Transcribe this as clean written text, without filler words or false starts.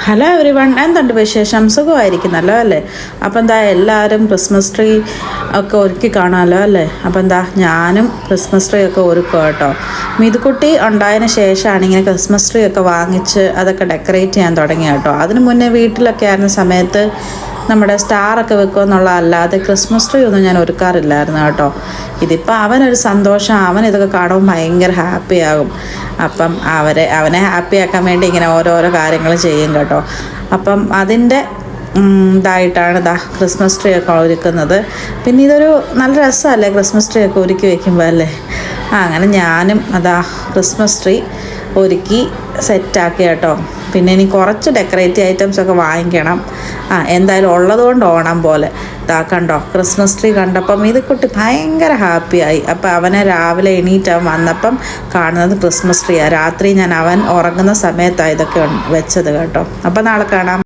Hello every one, എന്തുണ്ട് വിശേഷം? സുഖമായിരിക്കുന്നല്ലോ അല്ലേ? അപ്പോൾ എന്താ എല്ലാവരും ക്രിസ്മസ് ട്രീ ഒക്കെ ഒരുക്കി കാണാമല്ലോ അല്ലേ? അപ്പോൾ എന്താ ഞാനും ക്രിസ്മസ് ട്രീ ഒക്കെ ഒരുക്കുക കേട്ടോ. മിതുക്കുട്ടി ഉണ്ടായതിന് ശേഷമാണ് ഇങ്ങനെ ക്രിസ്മസ് ട്രീ ഒക്കെ വാങ്ങിച്ച് അതൊക്കെ ഡെക്കറേറ്റ് ചെയ്യാൻ തുടങ്ങി കേട്ടോ. അതിന് മുന്നേ വീട്ടിലൊക്കെ ആയിരുന്ന സമയത്ത് നമ്മുടെ സ്റ്റാറൊക്കെ വെക്കുക എന്നുള്ളതല്ലാതെ ക്രിസ്മസ് ട്രീ ഒന്നും ഞാൻ ഒരുക്കാറില്ലായിരുന്നു കേട്ടോ. ഇതിപ്പോൾ അവനൊരു സന്തോഷം, അവൻ ഇതൊക്കെ കാണുമ്പോൾ ഭയങ്കര ഹാപ്പിയാകും. അപ്പം അവനെ ഹാപ്പിയാക്കാൻ വേണ്ടി ഇങ്ങനെ ഓരോരോ കാര്യങ്ങൾ ചെയ്യും കേട്ടോ. അപ്പം അതിൻ്റെ ഇതായിട്ടാണ് ക്രിസ്മസ് ട്രീ ഒക്കെ ഒരുക്കുന്നത്. പിന്നെ ഇതൊരു നല്ല രസമല്ലേ ക്രിസ്മസ് ട്രീ ഒക്കെ ഒരുക്കി വയ്ക്കുമ്പോൾ അല്ലേ? അങ്ങനെ ഞാനും ക്രിസ്മസ് ട്രീ ഒരുക്കി സെറ്റാക്കി കേട്ടോ. പിന്നെ ഇനി കുറച്ച് ഡെക്കറേറ്റീവ് ഐറ്റംസൊക്കെ വാങ്ങിക്കണം. എന്തായാലും ഉള്ളതുകൊണ്ട് ഓണം പോലെ. കണ്ടോ, ക്രിസ്മസ് ട്രീ കണ്ടപ്പം ഇത് കുട്ടി ഭയങ്കര ഹാപ്പിയായി. അപ്പം അവനെ രാവിലെ എണീറ്റ് വന്നപ്പം കാണുന്നത് ക്രിസ്മസ് ട്രീയാണ്. രാത്രി ഞാൻ അവൻ ഉറങ്ങുന്ന സമയത്താണ് ഇതൊക്കെ വെച്ചത് കേട്ടോ. അപ്പം നാളെ കാണാം.